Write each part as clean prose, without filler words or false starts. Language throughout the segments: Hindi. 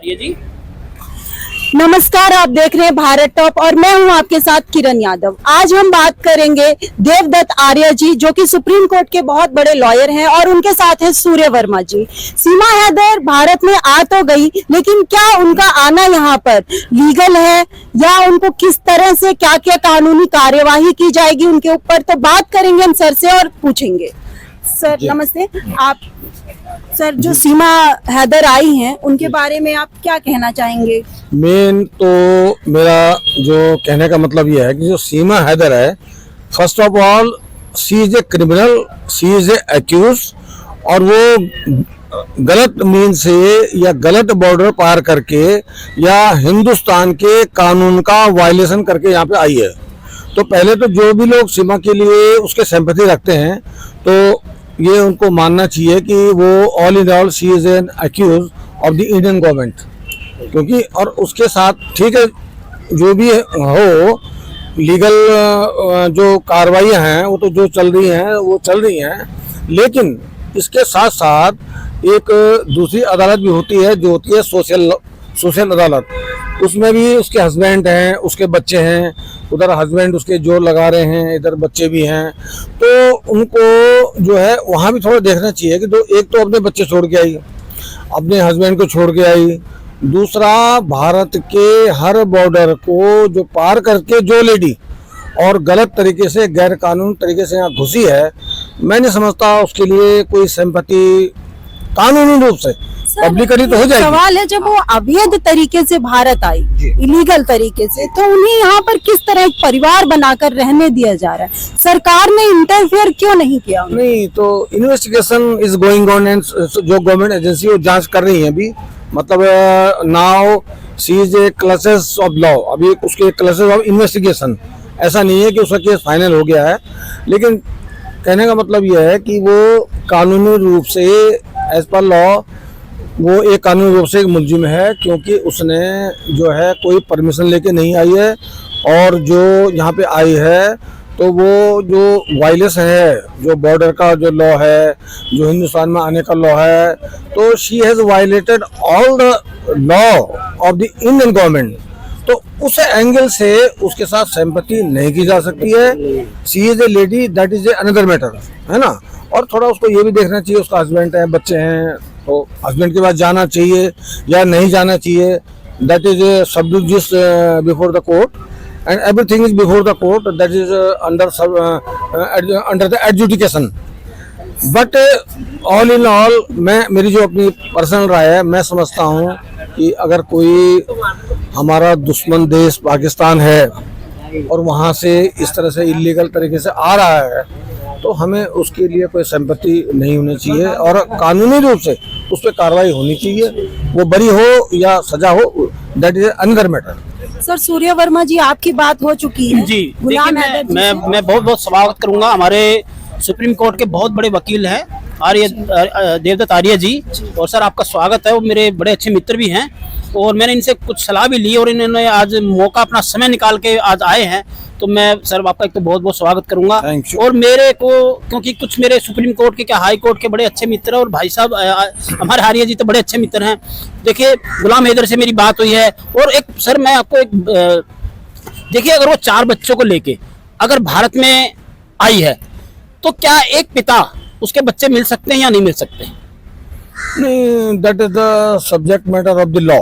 आर्य जी। नमस्कार, आप देख रहे हैं भारत टॉप और मैं हूं आपके साथ किरण यादव। आज हम बात करेंगे देवदत्त आर्य जी, जो कि सुप्रीम कोर्ट के बहुत बड़े लॉयर हैं, और उनके साथ है सूर्य वर्मा जी। सीमा हैदर भारत में आ तो गई, लेकिन क्या उनका आना यहाँ पर लीगल है या उनको किस तरह से क्या क्या कानूनी कार्यवाही की जाएगी उनके ऊपर, तो बात करेंगे हम सर से और पूछेंगे। सर नमस्ते। आप सर, जो सीमा हैदर आई हैं उनके बारे में आप क्या कहना चाहेंगे? मेन तो मेरा जो कहने का मतलब यह है कि जो सीमा हैदर है, first of all she is a criminal, she is a accused, और वो गलत मीन से या गलत बॉर्डर पार करके या हिंदुस्तान के कानून का वायलेशन करके यहाँ पे आई है। तो पहले तो जो भी लोग सीमा के लिए उसके सिंपैथी रखते हैं, तो ये उनको मानना चाहिए कि वो all in all she is an accused of the Indian government, क्योंकि और उसके साथ ठीक है जो भी हो लीगल जो कार्रवाइयाँ हैं वो तो जो चल रही हैं वो चल रही हैं, लेकिन इसके साथ साथ एक दूसरी अदालत भी होती है जो होती है सोशल अदालत। उसमें भी उसके हस्बैंड हैं, उसके बच्चे हैं, उधर हस्बैंड उसके जोर लगा रहे हैं, इधर बच्चे भी हैं, तो उनको जो है वहाँ भी थोड़ा देखना चाहिए कि एक तो अपने बच्चे छोड़ के आई, अपने हस्बैंड को छोड़ के आई, दूसरा भारत के हर बॉर्डर को जो पार करके जो लेडी और गलत तरीके से गैर कानूनी तरीके से यहाँ घुसी है, मैं नहीं समझता उसके लिए कोई सिंपैथी कानूनी रूप से पब्लिकली तो हो जाएगी। सवाल है, जब वो अवैध तरीके से भारत आई, इलीगल तरीके से, तो उन्हें यहाँ पर किस तरह एक परिवार बनाकर रहने दिया जा रहा है? सरकार ने इंटरफेयर क्यों नहीं किया? नहीं, तो investigation is going on and जो गवर्नमेंट एजेंसी वो जांच कर रही है अभी, मतलब now see is A classes of law, अभी उसके क्लासेस ऑफ इन्वेस्टिगेशन, ऐसा नहीं है कि उसका केस फाइनल हो गया है, लेकिन कहने का मतलब यह है कि वो कानूनी रूप से एज पर लॉ वो एक कानूनी रूप से एक मुलजिम है, क्योंकि उसने जो है कोई परमिशन लेके नहीं आई है, और जो यहाँ पे आई है तो वो जो वायलेशन है, जो बॉर्डर का जो लॉ है, जो हिंदुस्तान में आने का लॉ है, तो she has violated all the law of the Indian government. तो उस एंगल से उसके साथ सिंपैथी नहीं की जा सकती है। She is A lady, that is a another matter, है ना। और थोड़ा उसको ये भी देखना चाहिए, उसका हस्बैंड है, बच्चे हैं, तो हस्बैंड के पास जाना चाहिए या नहीं जाना चाहिए, that is a sub judice before the court, and everything is before the court, that is under the adjudication. But all in all मेरी जो अपनी पर्सनल राय है, मैं समझता हूँ कि अगर कोई हमारा दुश्मन देश पाकिस्तान है और वहाँ से इस तरह से इलीगल तरीके से आ रहा है, तो हमें उसके लिए कोई सिंपैथी नहीं होनी चाहिए, और कानूनी रूप से उस पर कार्रवाई होनी चाहिए, वो बरी हो या सजा हो, that is another matter. Sir, Surya Varma ji, आपकी बात हो चुकी है जी, देखिए मैं बहुत बहुत स्वागत करूंगा। हमारे सुप्रीम कोर्ट के बहुत बड़े वकील हैं देवदत्त आर्य जी, और सर आपका स्वागत है। वो मेरे बड़े अच्छे मित्र भी हैं, और मैंने इनसे कुछ सलाह भी ली, और इन्होंने आज मौका अपना समय निकाल के आज आए हैं, तो मैं सर आपका एक तो बहुत बहुत स्वागत करूंगा। और मेरे को, क्योंकि कुछ मेरे सुप्रीम कोर्ट के क्या हाई कोर्ट के बड़े अच्छे मित्र हैं, और भाई साहब हमारे आर्य जी तो बड़े अच्छे मित्र हैं। देखिए, गुलाम हैदर से मेरी बात हुई है, और एक सर मैं आपको एक देखिए, अगर वो 4 बच्चों को लेके अगर भारत में आई है, तो क्या एक पिता उसके बच्चे मिल सकते हैं या नहीं मिल सकते? नहीं, that is the subject matter of the law.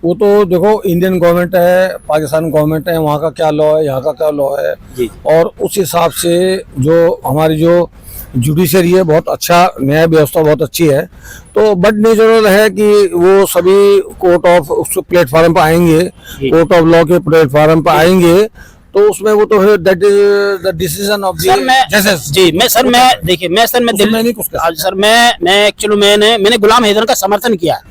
वो तो देखो, इंडियन गवर्नमेंट है, पाकिस्तान गवर्नमेंट है, वहाँ का क्या लॉ है, यहाँ का क्या लॉ है, और उस हिसाब से जो हमारी जो जुडिशरी है बहुत अच्छा, न्याय व्यवस्था बहुत अच्छी है, तो बट नेचुरल है कि वो सभी कोर्ट ऑफ उस प्लेटफॉर्म पर आएंगे, कोर्ट ऑफ लॉ के प्लेटफॉर्म पर आएंगे, तो उसमें वो तो है, that is the decision of जजेस। जी, मैं देखिए, मैं एक्चुअली मैंने गुलाम हैदर का समर्थन किया है,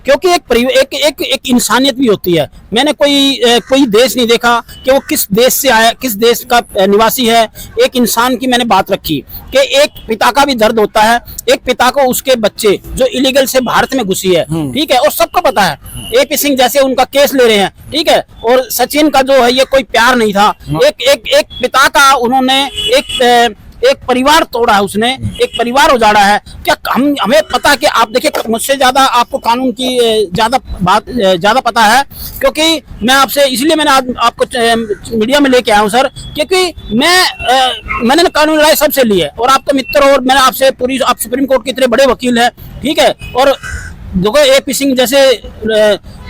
क्योंकि एक इंसानियत भी होती है। मैंने कोई देश नहीं देखा कि वो किस देश से आया, किस देश का निवासी है। एक इंसान की मैंने बात रखी कि एक पिता का भी दर्द होता है, एक पिता को उसके बच्चे जो इलीगल से भारत में घुसी है, ठीक है, और सबको पता है, AP सिंह जैसे उनका केस ले रहे हैं, ठीक है, और सचिन का जो है ये कोई प्यार नहीं था, एक पिता का उन्होंने एक परिवार तोड़ा है उसने, एक परिवार उजाड़ा है। क्या हमें पता है कि आप देखिए, मुझसे ज्यादा आपको कानून की ज्यादा पता है, क्योंकि मैं आपसे इसलिए मैंने आज आपको मीडिया में लेके आया हूँ सर, क्योंकि मैंने ना कानूनी राय सबसे ली है, और आपका मित्र, और मैंने आपसे आप सुप्रीम कोर्ट के इतने बड़े वकील हैं, ठीक है, और देखो AP सिंह जैसे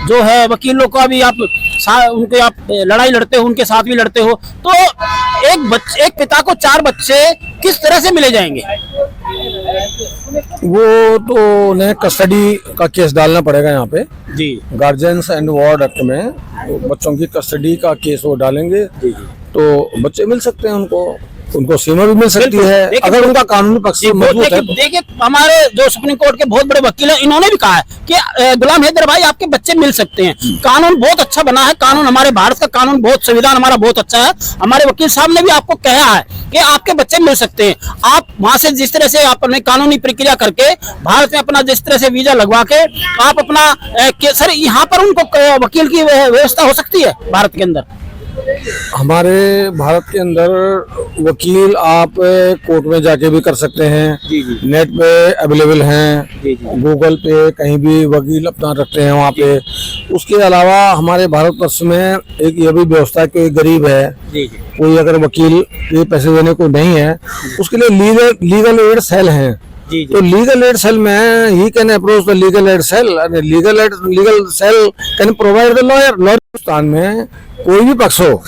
जो है वकीलों का भी आप उनके आप लड़ाई लड़ते हो, उनके साथ भी लड़ते हो, तो एक पिता को 4 बच्चे किस तरह से मिले जाएंगे? वो तो उन्हें कस्टडी का केस डालना पड़ेगा यहाँ पे जी, गार्जियंस एंड वार्ड एक्ट में बच्चों की कस्टडी का केस वो डालेंगे, तो बच्चे मिल सकते हैं, उनको सीमा भी मिल सकती है अगर उनका कानूनी पक्ष मजबूत है। देखिए हमारे जो सुप्रीम कोर्ट के बहुत बड़े वकील हैं, इन्होंने भी कहा है कि गुलाम हैदर भाई आपके बच्चे मिल सकते हैं। कानून बहुत अच्छा बना है, कानून हमारे भारत का कानून बहुत, संविधान हमारा बहुत अच्छा है। हमारे वकील साहब ने भी आपको कहा है कि आपके बच्चे मिल सकते हैं। आप वहां से जिस तरह से आप अपनी कानूनी प्रक्रिया करके भारत में अपना जिस तरह से वीजा लगवा के आप अपना सर यहाँ पर उनको वकील की व्यवस्था हो सकती है भारत के अंदर? हमारे भारत के अंदर वकील आप कोर्ट में जाके भी कर सकते हैं, नेट पे अवेलेबल हैं, गूगल पे कहीं भी वकील अपना रखते हैं वहाँ पे। उसके अलावा हमारे भारतवर्ष में एक ये भी व्यवस्था है, कोई गरीब है, कोई अगर वकील के पैसे देने को नहीं है, उसके लिए लीगल एड सेल है। तो लीगल एड सेल में he can approach the legal aid cell, legal cell can provide the lawyer. Hindustan में कोई भी पक्ष हो,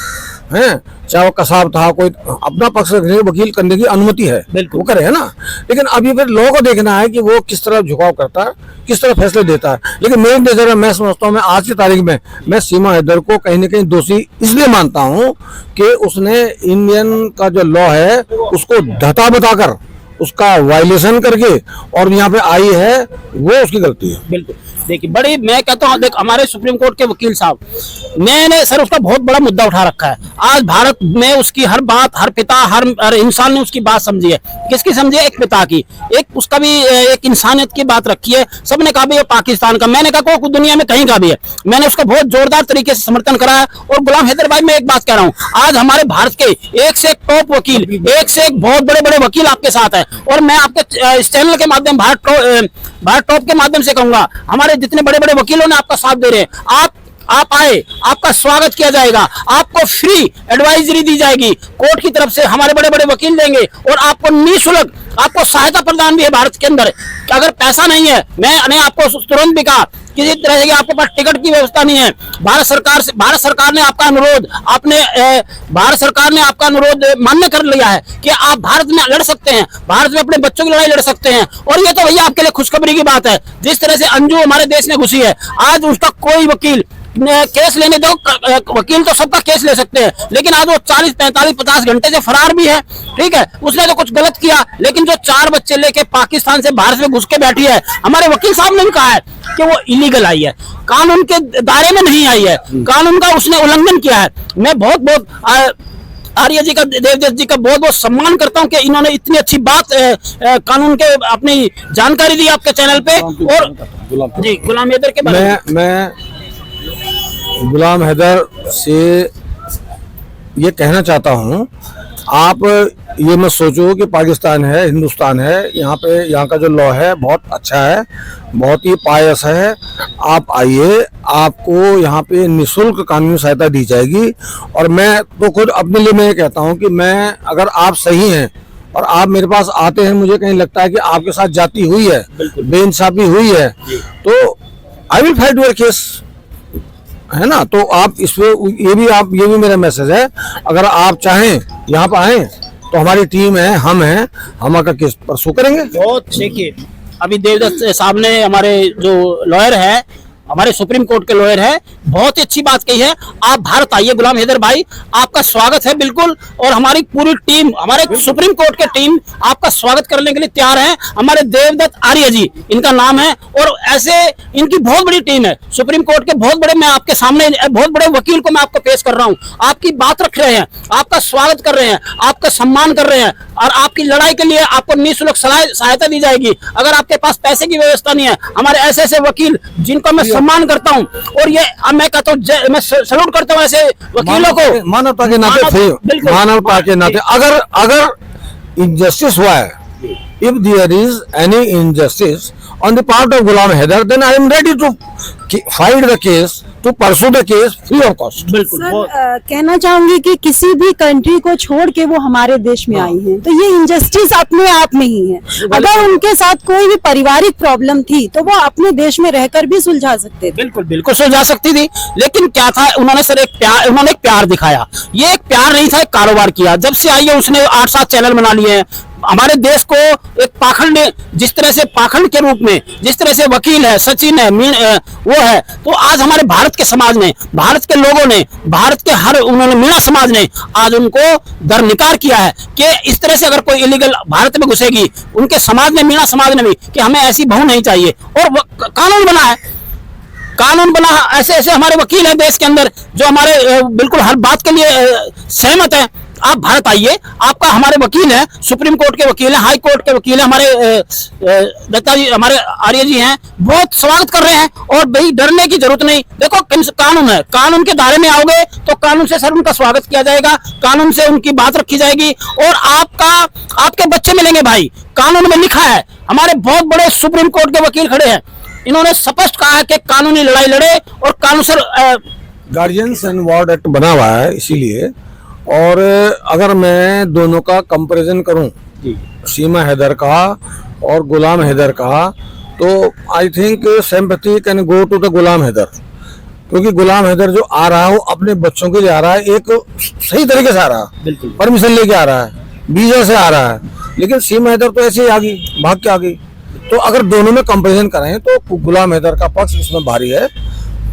हैं, चाहे वो कसाब था, कोई अपना पक्ष रखने वकील करने की अनुमति है, वो करे, है ना। लेकिन अभी फिर लोगों को देखना है कि वो किस तरह झुकाव करता है, किस तरह फैसले देता है। लेकिन मेरी नजर में मैं समझता हूँ, मैं आज की तारीख में मैं सीमा हैदर को कहीं न कहीं दोषी इसलिए मानता हूँ कि उसने इंडियन का जो लॉ है उसको धता बताकर, उसका वायलेशन करके और यहाँ पे आई है, वो उसकी गलती है। बिल्कुल। देखिए बड़ी, मैं कहता हूँ, देख हमारे सुप्रीम कोर्ट के वकील साहब, मैंने सर उसका बहुत बड़ा मुद्दा उठा रखा है। आज भारत में उसकी हर बात, हर पिता, हर इंसान ने उसकी बात समझी है। किसकी समझी है? एक पिता की, एक उसका भी एक इंसानियत की बात रखी है। सबने कहा भी पाकिस्तान का, मैंने कहा को दुनिया में कहीं का भी है, मैंने उसका बहुत जोरदार तरीके से समर्थन करा है। और गुलाम हैदर भाई, मैं एक बात कह रहा हूँ, आज हमारे भारत के एक से एक टॉप वकील, एक से एक बहुत बड़े बड़े वकील आपके साथ है। और मैं आपके इस चैनल के माध्यम, भारत टॉप के माध्यम से कहूंगा, हमारे जितने बड़े बड़े वकीलों ने आपका साथ दे रहे हैं, आप आए, आपका स्वागत किया जाएगा, आपको फ्री एडवाइजरी दी जाएगी कोर्ट की तरफ से, हमारे बड़े बड़े वकील देंगे, और आपको निःशुल्क आपको सहायता प्रदान भी है भारत के अंदर। अगर पैसा नहीं है, मैंने आपको तुरंत भी कहा, किसी तरह से आपके पास टिकट की व्यवस्था नहीं है, भारत सरकार ने आपका अनुरोध, भारत सरकार ने आपका अनुरोध मान्य कर लिया है कि आप भारत में लड़ सकते हैं, भारत में अपने बच्चों की लड़ाई लड़ सकते हैं। और ये तो भैया आपके लिए खुशखबरी की बात है, जिस तरह से अंजू हमारे देश में घुसी है, आज उसका कोई वकील केस लेने दो, वकील तो सबका केस ले सकते हैं, लेकिन आज वो 40, 45, 50 घंटे से फरार भी है, ठीक है। उसने तो कुछ गलत किया, लेकिन जो 4 बच्चे लेके पाकिस्तान से भारत में घुस के बैठी है, हमारे वकील साहब ने भी कहा है कि वो इलीगल आई है, कानून के दायरे में नहीं आई है, कानून का उसने उल्लंघन किया है। मैं बहुत आर्य जी का, देवदत्त जी का बहुत सम्मान करता हूं कि इन्होंने इतनी अच्छी बात कानून के अपनी जानकारी दी आपके चैनल पे। और जी, गुलाम हैदर के बारे में मैं गुलाम हैदर से ये कहना चाहता हूँ, आप ये मत सोचो कि पाकिस्तान है, हिंदुस्तान है, यहाँ का जो लॉ है बहुत अच्छा है, बहुत ही पायस है। आप आइए, आपको यहाँ पे निःशुल्क कानूनी सहायता दी जाएगी। और मैं तो खुद अपने लिए मैं कहता हूँ कि मैं, अगर आप सही हैं और आप मेरे पास आते हैं, मुझे कहीं लगता है कि आपके साथ जाती हुई है, बेइंसाफी हुई है, तो I will fight your case, है ना। तो आप इसमें ये भी मेरा मैसेज है, अगर आप चाहें यहाँ पर आए तो हमारी टीम है, हम हैं, हम आपका केस परसू करेंगे। बहुत देखिए, अभी देवदत्त साहब ने, हमारे जो लॉयर है, हमारे सुप्रीम कोर्ट के लॉयर है, बहुत ही अच्छी बात कही है। आप भारत आइए गुलाम हैदर भाई, आपका स्वागत है बिल्कुल। और हमारी पूरी टीम, हमारे सुप्रीम कोर्ट की टीम आपका स्वागत करने के लिए तैयार है। हमारे देवदत्त आर्य जी इनका नाम है, और ऐसे इनकी बहुत बड़ी टीम है सुप्रीम कोर्ट के, बहुत बड़े, मैं आपके सामने बहुत बड़े वकील को मैं आपको पेश कर रहा हूँ, आपकी बात रख रहे हैं, आपका स्वागत कर रहे हैं, आपका सम्मान कर रहे हैं, और आपकी लड़ाई के लिए आपको निःशुल्क सहायता दी जाएगी। अगर आपके पास पैसे की व्यवस्था नहीं है, हमारे ऐसे ऐसे वकील जिनको मैं सम्मान करता हूं, और ये मैं कहता हूं, मैं सैल्यूट करता हूं ऐसे वकीलों को, मानवता के नाते, मानवता के नाते। अगर injustice हुआ है, if there is any injustice on the part of Ghulam Haider, then I am ready to fight the case, to pursue the case free of cost. बिल्कुल सर, बहुत कहना चाहूंगी कि किसी भी कंट्री को छोड़ के वो हमारे देश में आई हैं, तो ये इंजस्टिस अपने आप में ही है। अगर उनके साथ कोई भी पारिवारिक प्रॉब्लम थी तो वो अपने देश में रहकर भी सुलझा सकते थे। बिल्कुल बिल्कुल सुलझा सकती थी, लेकिन क्या था, उन्होंने सर उन्होंने एक प्यार दिखाया। ये एक प्यार नहीं था, एक कारोबार किया। जब से आई है उसने 8-7 चैनल बना लिए हैं। हमारे देश को एक पाखंड, जिस तरह से पाखंड के रूप में जिस तरह से वकील है, सचिन है, वो है, तो आज हमारे भारत के समाज ने, भारत के लोगों ने, भारत के उन्होंने मीणा समाज ने आज उनको दरनिकार किया है कि इस तरह से अगर कोई इलीगल भारत में घुसेगी, उनके समाज ने, मीणा समाज ने भी, कि हमें ऐसी बहू नहीं चाहिए। और कानून बना है, कानून बना। ऐसे ऐसे हमारे वकील हैं देश के अंदर जो हमारे बिल्कुल हर बात के लिए सहमत है। आप भारत आइए, आपका हमारे वकील हैं, सुप्रीम कोर्ट के वकील हैं, हाई कोर्ट के वकील हैं, हमारे दत्ता जी, हमारे आर्य जी हैं, बहुत स्वागत कर रहे हैं। और भाई डरने की जरूरत नहीं। देखो कानून है, कानून के दायरे में आओगे तो कानून से सर उनका स्वागत किया जाएगा, कानून से उनकी बात रखी जाएगी और आपके बच्चे मिलेंगे। भाई कानून में लिखा है, हमारे बहुत बड़े सुप्रीम कोर्ट के वकील खड़े हैं, इन्होंने स्पष्ट कहा है कि कानूनी लड़ाई लड़े और कानून sir guardians and ward act बना हुआ है इसीलिए। और अगर मैं दोनों का कंपैरिजन करूं, सीमा हैदर का और गुलाम हैदर का, तो I think sympathy can go to the Ghulam Haider, क्योंकि गुलाम हैदर जो आ रहा है वो अपने बच्चों के लिए आ रहा है, एक सही तरीके से आ रहा है, परमिशन लेके आ रहा है, वीजा से आ रहा है। लेकिन सीमा हैदर तो ऐसे ही आ गई, भाग के आ गई। तो अगर दोनों में कंपैरिजन करें तो गुलाम हैदर का पक्ष इसमें भारी है।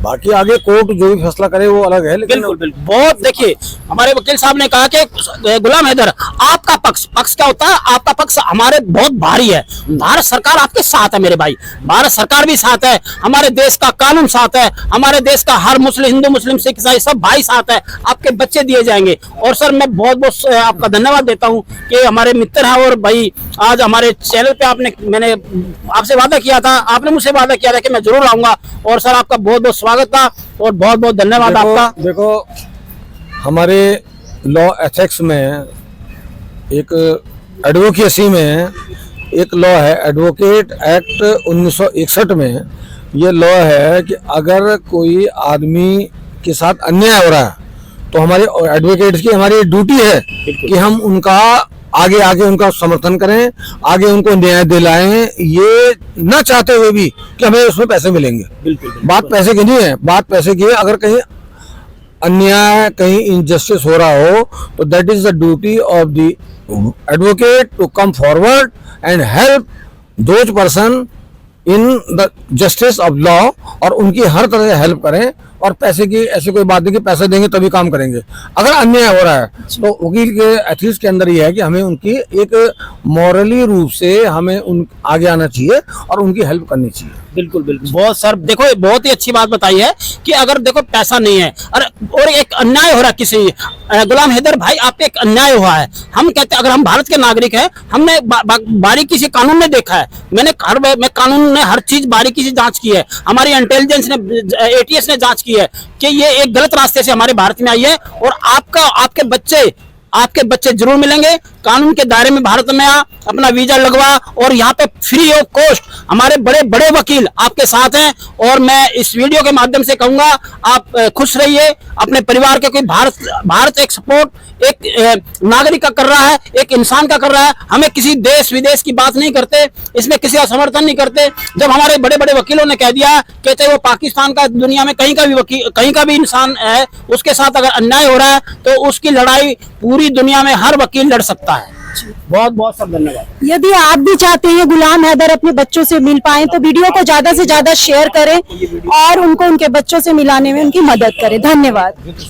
बाकी आगे कोर्ट जो भी फैसला करे वो अलग है। लेकिन बिल्कुल बिल्कुल बहुत, देखिए हमारे वकील साहब ने कहा कि गुलाम हैदर आपका पक्ष क्या होता है, आपका पक्ष हमारे बहुत भारी है। भारत सरकार आपके साथ है मेरे भाई, भारत सरकार भी साथ है, हमारे देश का कानून साथ है, हमारे देश का हर मुस्लिम, हिंदू, मुस्लिम, सिख, ईसाई सब भाई साथ है, आपके बच्चे दिए जाएंगे। और सर मैं बहुत बहुत आपका धन्यवाद देता हूँ कि हमारे मित्र हैं। और भाई आज हमारे चैनल पे मैंने आपसे वादा किया था, आपने मुझसे वादा किया था कि मैं जरूर आऊंगा। और सर आपका बहुत बहुत स्वागत था और बहुत बहुत धन्यवाद आपका। देखो हमारे लॉ एथिक्स में, एक एडवोकेसी में एक लॉ है, एडवोकेट एक्ट 1961 में ये लॉ है कि अगर कोई आदमी के साथ अन्याय हो रहा है तो हमारे एडवोकेट्स की हमारी ड्यूटी है कि हम उनका आगे उनका समर्थन करें, आगे उनको न्याय दिलाएं, ये न चाहते हुए भी कि हमें उसमें पैसे मिलेंगे। बात पैसे की नहीं है, बात पैसे की है। अगर कहीं अन्याय, कहीं इनजस्टिस हो रहा हो तो that is the duty of the advocate to come forward and help those person in the justice of law, और उनकी हर तरह से हेल्प करें। और पैसे की ऐसी कोई बात नहीं कि पैसे देंगे तभी काम करेंगे। अगर अन्याय हो रहा है तो वकील के एथिक्स के अंदर ये है कि हमें उनकी एक मॉरली रूप से हमें उन आगे आना चाहिए और उनकी हेल्प करनी चाहिए। बिल्कुल बिल्कुल बहुत सर, देखो बहुत ही अच्छी बात बताई है कि अगर देखो पैसा नहीं है और एक अन्याय हो रहा है किसी, गुलाम हैदर भाई आप पे एक अन्याय हुआ है, हम कहते हैं अगर हम भारत के नागरिक हैं, हमने बारीकी से कानून ने देखा है, मैं कानून ने हर चीज बारीकी से जांच की है, हमारी इंटेलिजेंस ने, एटीएस ने जांच की है कि ये एक गलत रास्ते से हमारे भारत में आई है। और आपके बच्चे जरूर मिलेंगे। कानून के दायरे में भारत में आ, अपना वीजा लगवा और यहाँ पे फ्री ऑफ कॉस्ट हमारे बड़े बड़े वकील आपके साथ हैं। और मैं इस वीडियो के माध्यम से कहूंगा आप खुश रहिए अपने परिवार के, कोई भारत एक सपोर्ट एक नागरिक का कर रहा है, एक इंसान का कर रहा है। हमें किसी देश विदेश की बात नहीं करते, इसमें किसी का समर्थन नहीं करते। जब हमारे बड़े बड़े वकीलों ने कह दिया कि चाहे वो पाकिस्तान का, दुनिया में कहीं का भी इंसान है, उसके साथ अगर अन्याय हो रहा है तो उसकी लड़ाई पूरी दुनिया में हर वकील लड़ सकता है। बहुत बहुत सब धन्यवाद। यदि आप भी चाहते हैं गुलाम हैदर अपने बच्चों से मिल पाएं तो वीडियो को ज्यादा से ज्यादा शेयर करें और उनको उनके बच्चों से मिलाने में उनकी मदद करें। धन्यवाद।